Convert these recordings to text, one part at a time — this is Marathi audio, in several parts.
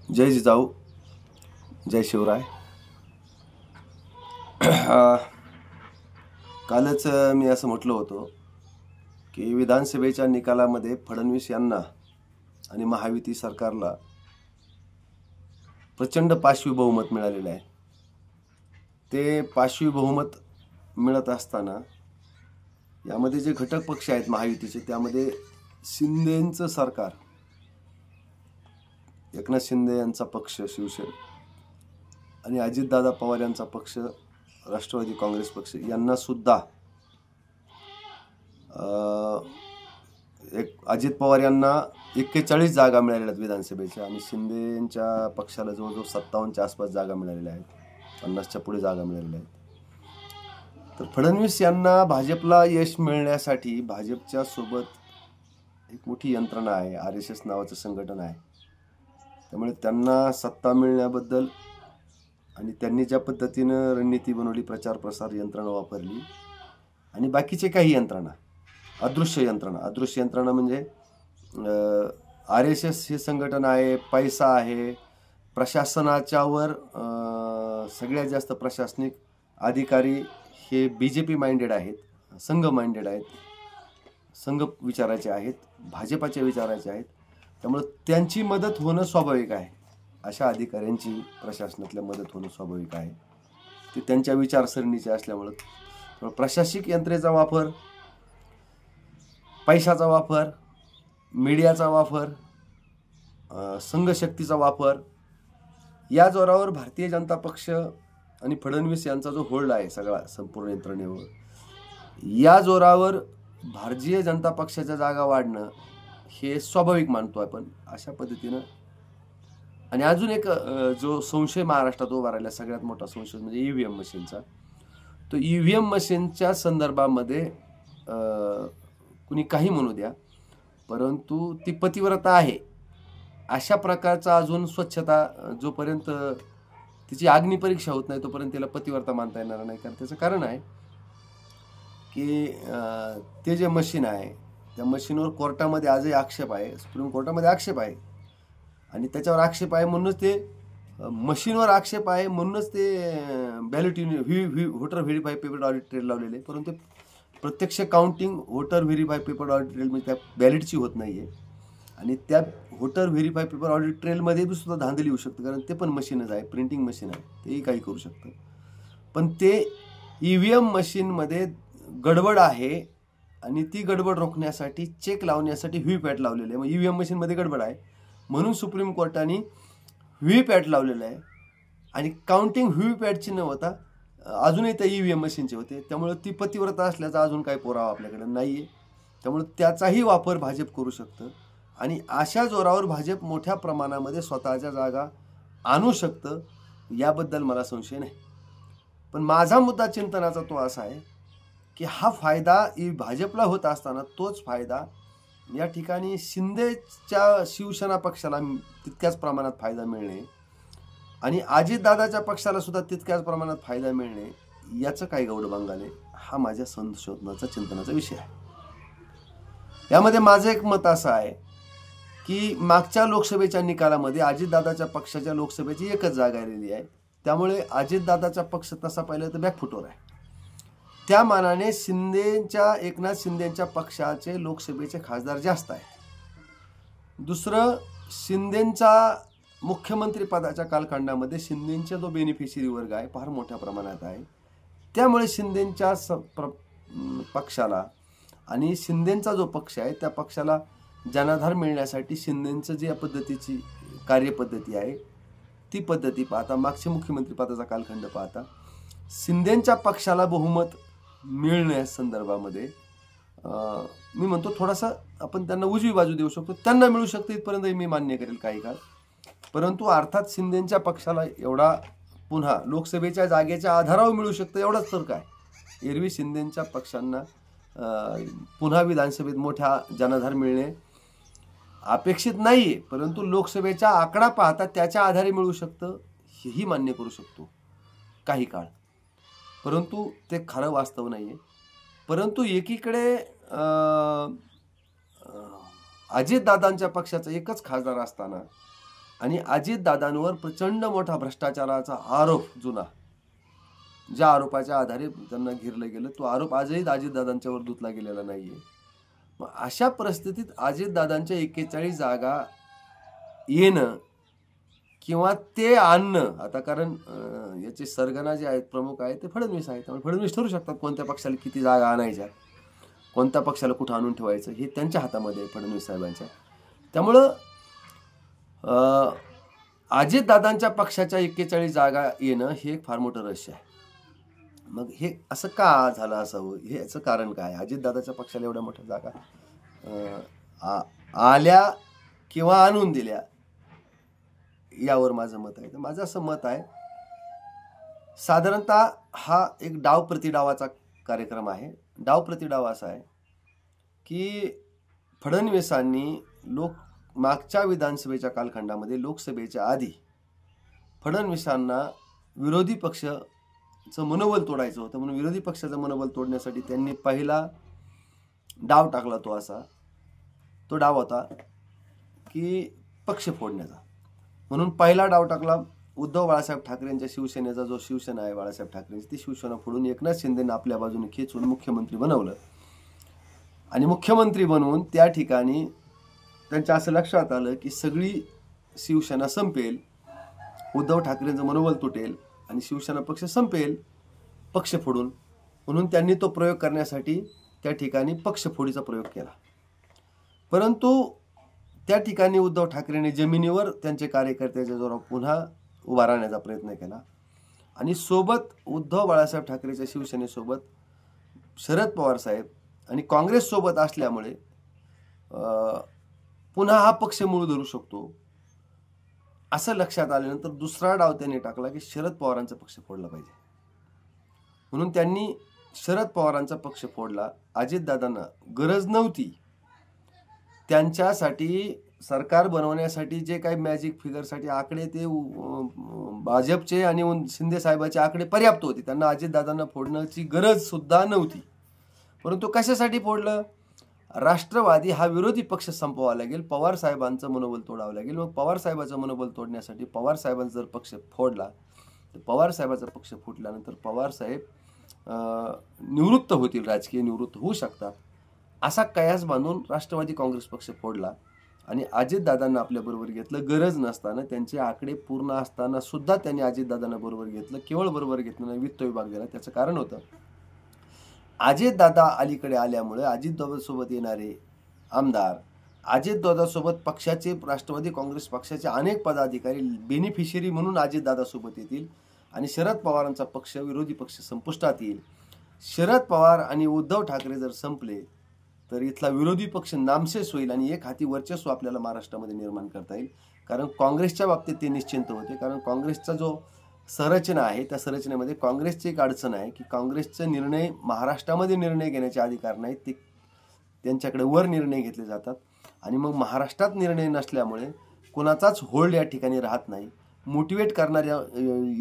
जय जिजाऊ, जय शिवराय. कालच मी असं म्हटलं होतं की विधानसभेच्या निकालामध्ये फडणवीस यांना आणि महायुती सरकारला प्रचंड पाशवी बहुमत मिळालेलं आहे. ते पाशवी बहुमत मिळत असताना यामध्ये जे घटक पक्ष आहेत महायुतीचे, त्यामध्ये शिंदेंचं सरकार, एकनाथ शिंदे यांचा पक्ष शिवसेना आणि अजितदादा पवार यांचा पक्ष राष्ट्रवादी काँग्रेस पक्ष यांना सुद्धा अजित पवार यांना 41 जागा मिळालेल्या आहेत विधानसभेच्या आणि शिंदेच्या पक्षाला जवळजवळ 57च्या आसपास जागा मिळालेल्या आहेत, 50च्या पुढे जागा मिळालेल्या आहेत. तर फडणवीस यांना भाजपला यश मिळण्यासाठी भाजपच्या सोबत एक मोठी यंत्रणा आहे, RSS नावाचं संघटन आहे. त्यामुळे त्यांना सत्ता मिळण्याबद्दल आणि त्यांनी ज्या पद्धतीनं रणनीती बनवली, प्रचार प्रसार यंत्रणा वापरली आणि बाकीचे काही यंत्रणा, अदृश्य यंत्रणा म्हणजे RSS हे संघटन आहे, पैसा आहे, प्रशासनाच्यावर सगळ्यात जास्त प्रशासनिक अधिकारी हे BJP माइंडेड आहेत, संघ माइंडेड आहेत, संघ विचाराचे आहेत, भाजपाचे विचाराचे आहेत. त्यामुळे त्यांची मदत होणं स्वाभाविक आहे. अशा अधिकाऱ्यांची प्रशासनातल्या मदत होणं स्वाभाविक आहे. ते त्यांच्या विचारसरणीचे असल्यामुळं प्रशासकीय यंत्रणेचा वापर, पैशाचा वापर, मीडियाचा वापर, संघशक्तीचा वापर या जोरावर भारतीय जनता पक्ष आणि फडणवीस यांचा जो होल्ड आहे सगळा संपूर्ण यंत्रणेवर, या जोरावर भारतीय जनता पक्षाच्या जागा वाढणं हे स्वाभाविक मानतो आपण. अशा पद्धतीनं आणि अजून एक जो संशय महाराष्ट्रात उभा राहिला, सगळ्यात मोठा संशय म्हणजे EVM मशीनचा. तो EVM मशीनच्या संदर्भामध्ये कुणी काही म्हणू द्या, परंतु ती पतिव्रता आहे अशा प्रकारचा अजून स्वच्छता, जोपर्यंत तिची अग्निपरीक्षा होत नाही तोपर्यंत तिला पतिव्रता मानता येणार नाही. कारण त्याचं कारण आहे की ते जे मशीन आहे त्या मशीनवर कोर्टामध्ये आजही आक्षेप आहे, सुप्रीम कोर्टामध्ये आक्षेप आहे आणि त्याच्यावर आक्षेप आहे म्हणूनच ते मशीनवर आक्षेप आहे म्हणूनच ते ballot voter verify paper audit trail लावलेले, परंतु प्रत्यक्ष counting voter verify paper audit trail म्हणजे त्या बॅलेटची होत नाही आहे. आणि त्या व्होटर व्हेरीफाय पेपर ऑडिट ट्रेलमध्ये बी सुद्धा धांदली येऊ शकतं, कारण ते पण मशीनच आहे, प्रिंटिंग मशीन आहे, तेही काही करू शकतं. पण ते EVM मशीनमध्ये गडबड आहे आणि ती गडबड रोखण्यासाठी चेक लावण्यासाठी व्हीपॅट लावलेले आहे. मग EVM मशीनमध्ये गडबड आहे म्हणून सुप्रीम कोर्टाने व्हीपॅट लावलेलं आहे आणि काउंटिंग व्हीपॅटची न होता अजूनही त्या EVM मशीनचे होते. त्यामुळे ती पतिव्रता असल्याचा अजून काही पुरावा आपल्याकडे नाही आहे. त्यामुळे त्याचाही वापर भाजप करू शकतं आणि अशा जोरावर भाजप मोठ्या प्रमाणामध्ये स्वतःच्या जागा आणू शकतं, याबद्दल मला संशय नाही. पण माझा मुद्दा चिंतनाचा तो असा आहे की हा फायदा भाजपला होत असताना तोच फायदा या ठिकाणी शिंदेच्या शिवसेना पक्षाला तितक्याच प्रमाणात फायदा मिळणे आणि अजितदादाच्या पक्षाला सुद्धा तितक्याच प्रमाणात फायदा मिळणे, याचं काय गौडबंगाले, हा माझ्या संशोधनाचा चिंतनाचा विषय आहे. यामध्ये माझं एक मत असं आहे की मागच्या लोकसभेच्या निकालामध्ये अजितदादाच्या पक्षाच्या लोकसभेची एकच जागा आलेली आहे. त्यामुळे अजितदादाचा पक्ष तसा पाहिलं तर बॅकफुटवर आहे. त्या मानाने एकनाथ शिंदेच्या पक्षाचे लोकसभेचे खासदार जास्त आहेत. दुसरं, शिंदेचा मुख्यमंत्री पदाच्या कालखंडामध्ये शिंदेचा जो बेनिफिशरी वर्ग आहे फार मोठ्या प्रमाणात आहे. त्यामुळे शिंदेच्या पक्षाला आणि शिंदेचा जो पक्ष आहे त्या पक्षाला जनाधार मिळण्यासाठी शिंदेचं जे पद्धतीची कार्यपद्धती आहे ती पद्धती पाहता, मागचे मुख्यमंत्री पदाचा कालखंड पाहता, शिंदेच्या पक्षाला बहुमत मिळण्यास संदर्भामध्ये मी म्हणतो थोडासा आपण त्यांना उजवी बाजू देऊ शकतो, त्यांना मिळू शकतं इथपर्यंत मी मान्य करेल काही काळ. परंतु अर्थात शिंदेच्या पक्षाला एवढा पुन्हा लोकसभेच्या जागेच्या आधारावर मिळू शकतं एवढाच तर काय. एरवी शिंदेच्या पक्षांना पुन्हा विधानसभेत मोठा जनाधार मिळणे अपेक्षित नाही आहे, परंतु लोकसभेचा आकडा पाहता त्याच्या आधारे मिळू शकतं हेही मान्य करू शकतो काही काळ. परंतु ते खरं वास्तव नाही आहे. परंतु एकीकडे अजितदादांच्या पक्षाचा एकच खासदार असताना आणि अजितदादांवर प्रचंड मोठा भ्रष्टाचाराचा आरोप जुना, ज्या आरोपाच्या आधारे त्यांना घेरलं गेलं, तो आरोप आजही अजितदादांच्यावर धुतला गेलेला नाहीये. मग अशा परिस्थितीत अजितदादांच्या 41 जागा येणं किंवा ते आणणं, आता कारण याचे सरगना जे आहेत, प्रमुख आहेत, ते फडणवीस आहेत. त्यामुळे फडणवीस ठरू शकतात कोणत्या पक्षाला किती जागा आणायच्या, कोणत्या पक्षाला कुठं आणून ठेवायचं, हे त्यांच्या हातामध्ये आहे, फडणवीस साहेबांच्या. त्यामुळं अजितदादांच्या पक्षाच्या 41 जागा येणं हे एक फार मोठं रहस्य आहे. मग हे असं का झालं असावं, हे याचं कारण काय? अजितदादाच्या पक्षाला एवढ्या मोठ्या जागा आल्या किंवा आणून दिल्या, यावर माझं मत आहे. तर माझं असं मत आहे, साधारणतः हा एक डाव प्रतिडावाचा कार्यक्रम आहे. डाव प्रतिडाव असा आहे की फडणवीसांनी मागच्या विधानसभेच्या कालखंडामध्ये, लोकसभेच्या आधी, फडणवीसांना विरोधी पक्षाचं मनोबल तोडायचं होतं. म्हणून विरोधी पक्षाचं मनोबल तोडण्यासाठी त्यांनी पहिला डाव टाकला. तो डाव होता की पक्ष फोडण्याचा. म्हणून पहिला डाव टाकला उद्धव बाळासाहेब ठाकरेंच्या शिवसेनेचा, जो शिवसेना आहे बाळासाहेब ठाकरेंची, ती शिवसेना फोडून एकनाथ शिंदेंना आपल्या बाजूने खेचून मुख्यमंत्री बनवलं. आणि मुख्यमंत्री बनवून त्या ठिकाणी त्यांच्या असं लक्षात आलं की सगळी शिवसेना संपेल, उद्धव ठाकरेंचं मनोबल तुटेल आणि शिवसेना पक्ष संपेल पक्ष फोडून. म्हणून त्यांनी तो प्रयोग करण्यासाठी त्या ठिकाणी पक्षफोडीचा प्रयोग केला. परंतु त्या ठिकाणी उद्धव ठाकरेंनी जमिनीवर त्यांचे कार्यकर्त्याच्या जोरावर पुन्हा उभा राहण्याचा प्रयत्न केला. आणि सोबत उद्धव बाळासाहेब ठाकरेच्या शिवसेनेसोबत शरद पवार साहेब आणि काँग्रेस सोबत असल्यामुळे पुन्हा हा पक्ष मूळ धरू शकतो असं लक्षात आल्यानंतर दुसरा डाव त्यांनी टाकला की शरद पवारांचा पक्ष फोडला पाहिजे. म्हणून त्यांनी शरद पवारांचा पक्ष फोडला. अजितदादांना गरज नव्हती. त्यांच्यासाठी सरकार बनवण्यासाठी जे काही मॅजिक फिगरसाठी आकडे, ते भाजपचे आणि शिंदे साहेबांचे आकडे पर्याप्त होते. त्यांना अजितदादांना फोडण्याची गरज सुद्धा नव्हती. परंतु कशासाठी फोडलं? राष्ट्रवादी हा विरोधी पक्ष संपवावा लागेल, पवार साहेबांचं मनोबल तोडावं लागेल. मग पवार साहेबांचं मनोबल तोडण्यासाठी पवार साहेबांचा जर पक्ष फोडला, तर पवार साहेबांचा पक्ष फुटल्यानंतर पवार साहेब निवृत्त होतील, राजकीय निवृत्त होऊ शकतात, असा कयास बांधून राष्ट्रवादी काँग्रेस पक्ष फोडला. आणि अजितदादांना आपल्याबरोबर घेतलं. गरज नसताना, त्यांचे आकडे पूर्ण असताना सुद्धा त्यांनी अजितदादांना बरोबर घेतलं. केवळ बरोबर घेतलं नाही, वित्त विभाग दिला. त्याचं कारण होतं, अजितदादा अलीकडे आल्यामुळे अजितदादासोबत येणारे आमदार, अजितदादासोबत पक्षाचे, राष्ट्रवादी काँग्रेस पक्षाचे अनेक पदाधिकारी बेनिफिशियरी म्हणून अजितदादासोबत येतील आणि शरद पवारांचा पक्ष, विरोधी पक्ष संपुष्टात येईल. शरद पवार आणि उद्धव ठाकरे जर संपले तर इथला विरोधी पक्ष नामशेष होईल आणि एक हाती वर्चस्व आपल्याला महाराष्ट्रामध्ये निर्माण करता येईल. कारण काँग्रेसच्या बाबतीत ते निश्चिंत होते. कारण काँग्रेसचा जो संरचना आहे, त्या संरचनेमध्ये काँग्रेसची एक अडचण आहे की काँग्रेसचे निर्णय महाराष्ट्रामध्ये निर्णय घेण्याचे अधिकार नाहीत. ते त्यांच्याकडे वर निर्णय घेतले जातात आणि मग महाराष्ट्रात निर्णय नसल्यामुळे कोणाचाच होल्ड या ठिकाणी राहत नाही. मोटिवेट करणाऱ्या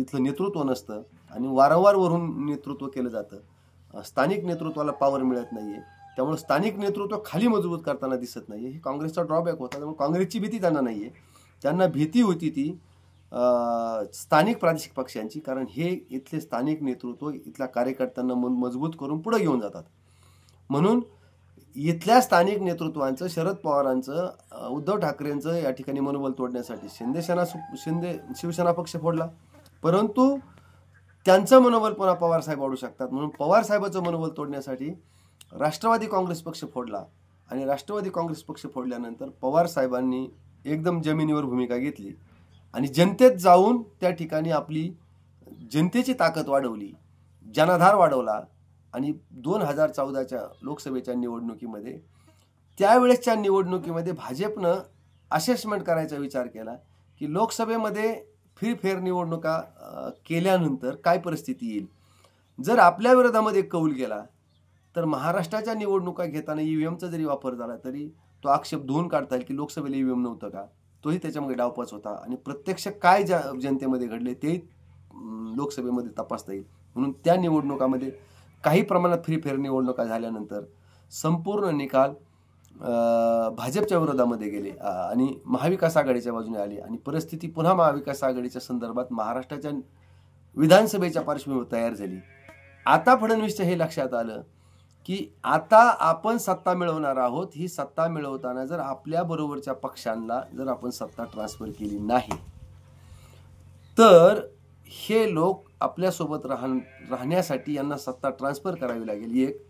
इथलं नेतृत्व नसतं आणि वारंवार वरून नेतृत्व केलं जातं. स्थानिक नेतृत्वाला पावर मिळत नाहीये. त्यामुळे स्थानिक नेतृत्व खाली मजबूत करताना दिसत नाहीये. हे काँग्रेसचा ड्रॉबॅक होता. त्यामुळे काँग्रेसची भीती त्यांना नाहीये. त्यांना भीती होती ती स्थानिक प्रादेशिक पक्षांची. कारण हे इथले स्थानिक नेतृत्व इथल्या कार्यकर्त्यांना मजबूत करून पुढे घेऊन जातात. म्हणून इथल्या स्थानिक नेतृत्वांचं, शरद पवारांचं, उद्धव ठाकरेंचं या ठिकाणी मनोबल तोडण्यासाठी शिवसेना पक्ष फोडला. परंतु त्यांचं मनोबल पुन्हा पवार साहेब वाढू शकतात म्हणून पवार साहेबांचं मनोबल तोडण्यासाठी राष्ट्रवादी काँग्रेस पक्ष फोडला. आणि राष्ट्रवादी काँग्रेस पक्ष फोडल्यानंतर पवार साहेबांनी एकदम जमिनीवर भूमिका घेतली आणि जनतेत जाऊन त्या ठिकाणी आपली जनतेची ताकद वाढवली, जनाधार वाढवला. आणि 2014च्या लोकसभेच्या निवडणुकीमध्ये, त्यावेळेसच्या निवडणुकीमध्ये भाजपनं असेसमेंट करायचा विचार केला की लोकसभेमध्ये फेर निवडणुका केल्यानंतर काय परिस्थिती येईल. जर आपल्या विरोधामध्ये कौल गेला तर महाराष्ट्राच्या निवडणुका घेताना ईव्हीएमचा जरी वापर झाला तरी तो आक्षेप धुवून काढता येईल की लोकसभेला ईव्हीएम नव्हतं का, तोही त्याच्यामध्ये डावपाच होता. आणि प्रत्यक्ष काय जनतेमध्ये घडले ते लोकसभेमध्ये तपासता येईल. म्हणून त्या निवडणुकामध्ये काही प्रमाणात फेर निवडणुका झाल्यानंतर संपूर्ण निकाल भाजपच्या विरोधामध्ये गेले आणि महाविकास आघाडीच्या बाजूने आले आणि परिस्थिती पुन्हा महाविकास आघाडीच्या संदर्भात महाराष्ट्राच्या विधानसभेच्या पार्श्वभूमीवर तयार झाली. आता फडणवीसच्या हे लक्षात आलं की आता आपण सत्ता मिळवणार आहोत. ही सत्ता मिळवताना जर आपल्या बरोबरच्या पक्षांना जर आपण सत्ता ट्रान्सफर केली नाही तर हे लोक आपल्यासोबत राहण्यासाठी यांना सत्ता ट्रान्सफर करावी लागेल एक.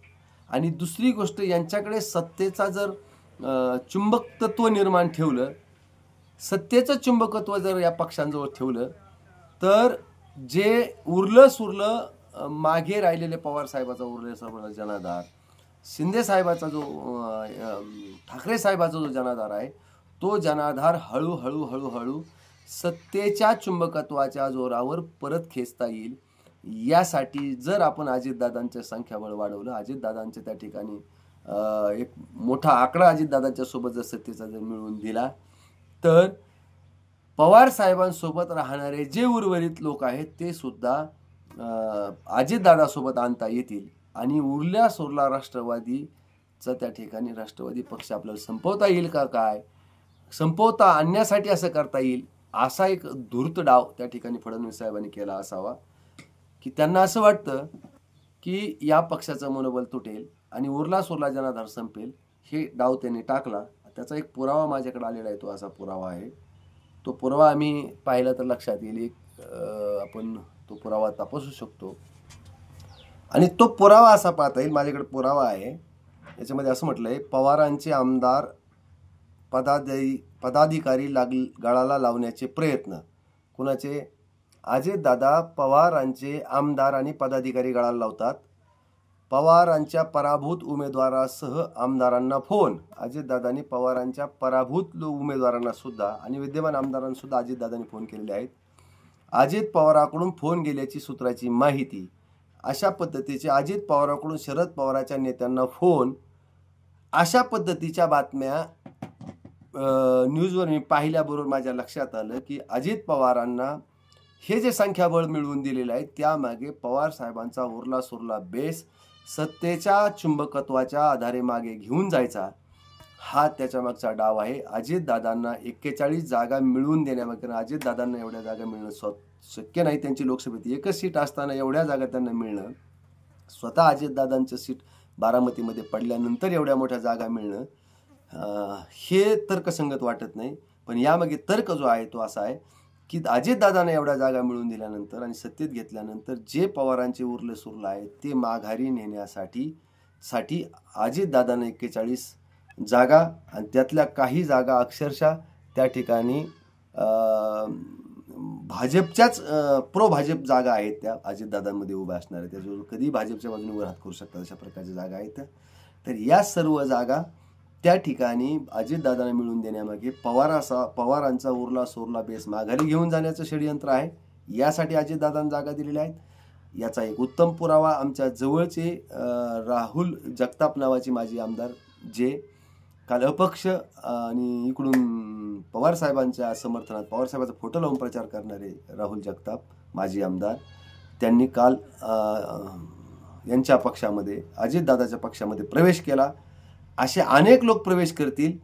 आणि दुसरी गोष्ट, यांच्याकडे सत्तेचा जर चुंबकत्व निर्माण ठेवलं, सत्तेचं चुंबकत्व जर या पक्षांजवळ ठेवलं तर जे उरलं सुरलं मागे राहिलेले पवार साहेबाचा उरलेला जनाधार, शिंदे साहेबाचा जो ठाकरे साहेबाचा जो जनाधार आहे तो जनाधार हळूहळू हळूहळू सत्तेच्या चुंबकत्वाच्या जोरावर परत खेचता येईल. यासाठी जर आपण अजितदादांचं संख्याबळ वाढवलं, अजितदादांच्या त्या ठिकाणी एक मोठा आकडा अजितदादांच्या सोबत जर सत्तेचा जर मिळवून दिला तर पवार साहेबांसोबत राहणारे जे उर्वरित लोक आहेत ते सुद्धा अजितदादासोबत आणता येतील आणि उरल्या सोरला राष्ट्रवादीचा त्या ठिकाणी राष्ट्रवादी पक्ष आपल्याला संपवता येईल का, काय संपवता आणण्यासाठी असं करता येईल असा एक धूर्त डाव त्या ठिकाणी फडणवीस साहेबांनी केला असावा की त्यांना असं वाटतं की या पक्षाचं मनोबल तुटेल आणि उरला सोरला जनाधार संपेल. हे डाव त्यांनी टाकला. त्याचा एक पुरावा माझ्याकडे आलेला आहे, तो असा पुरावा आहे. तो पुरावा आम्ही पाहिला तर लक्षात येईल. एक आपण तो पुरावा तपासू शकतो आणि तो पुरावा असा पाहता येईल. माझ्याकडे पुरावा आहे, याच्यामध्ये असं म्हटलं आहे, पवारांचे आमदार पदाधिकारी गळाला लावण्याचे प्रयत्न. कुणाचे? अजितदादा पवारांचे आमदार आणि पदाधिकारी गळाला लावतात. पवारांच्या पराभूत उमेदवारासह आमदारांना फोन. अजितदादांनी पवारांच्या पराभूत उमेदवारांना सुद्धा आणि विद्यमान आमदारांना सुद्धा अजितदादांनी फोन केलेले आहेत. अजित पवाराकडून फोन गेल्याची सूत्राची माहिती. अशा पद्धतीचे अजित पवाराकडून शरद पवारांच्या नेत्यांना फोन, अशा पद्धतीच्या बातम्या न्यूजवर मी पाहिल्याबरोबर माझ्या लक्षात आलं की अजित पवारांना हे जे संख्याबळ मिळवून दिलेलं आहे त्यामागे पवार साहेबांचा उरला सुरला बेस सत्तेच्या चुंबकत्वाच्या आधारे मागे घेऊन जायचा, हा त्याच्या मागचा डाव आहे. अजितदादांना 41 जागा मिळवून देण्यामागे, अजितदादांना एवढ्या जागा मिळणं शक्य नाही. त्यांची लोकसभेत एकच सीट असताना एवढ्या जागा त्यांना मिळणं, स्वतः अजितदादांचं सीट बारामतीमध्ये पडल्यानंतर एवढ्या मोठ्या जागा मिळणं, हे तर्कसंगत वाटत नाही. पण यामागे तर्क जो आहे तो असा आहे की अजितदादांना एवढ्या जागा मिळवून दिल्यानंतर आणि सत्तेत घेतल्यानंतर जे पवारांचे उरले सुरलं आहे ते माघारी नेण्यासाठी अजितदादांना 41 जागा आणि त्यातल्या काही जागा अक्षरशः त्या ठिकाणी भाजपच्याच प्रो भाजप जागा आहेत, त्या अजितदादांमध्ये उभ्या असणाऱ्या, त्याच्यावर कधी भाजपच्या बाजूने उभं हात करू शकतात अशा प्रकारच्या जागा आहेत. तर या सर्व जागा त्या ठिकाणी अजितदादांना मिळवून देण्यामागे पवारांचा उरला सोरला बेस माघारी घेऊन जाण्याचं षडयंत्र आहे. यासाठी अजितदादांना जागा दिलेल्या आहेत. याचा एक उत्तम पुरावा आमच्या जवळचे राहुल जगताप नावाचे माजी आमदार, जे काल अपक्ष आणि इकडून पवार साहेबांच्या समर्थनात पवार साहेबांचा फोटो लावून प्रचार करणारे राहुल जगताप माजी आमदार, त्यांनी काल यांच्या पक्षामध्ये अजितदादाच्या पक्षामध्ये प्रवेश केला. असे अनेक लोक प्रवेश करतील.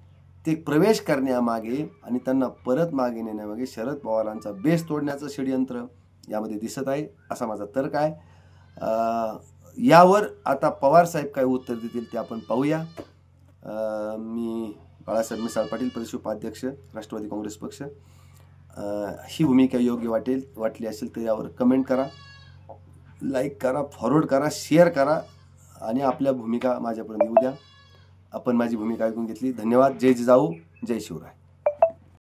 ते प्रवेश करण्यामागे आणि त्यांना परत मागे नेण्यामागे शरद पवारांचा बेस तोडण्याचं षडयंत्र यामध्ये दिसत आहे, असा माझा तर्क आहे. यावर आता पवार साहेब काय उत्तर देतील ते आपण पाहूया. मी बाळासाहेब मिसाळ पाटील, प्रदेश उपाध्यक्ष, राष्ट्रवादी काँग्रेस पक्ष. ही भूमिका योग्य वाटली असेल तर यावर कमेंट करा, लाईक करा, फॉरवर्ड करा, शेअर करा आणि आपल्या भूमिका माझ्यापर्यंत येऊ द्या. आपण माझी भूमिका ऐकून घेतली. धन्यवाद. जय जिजाऊ, जय शिवराय.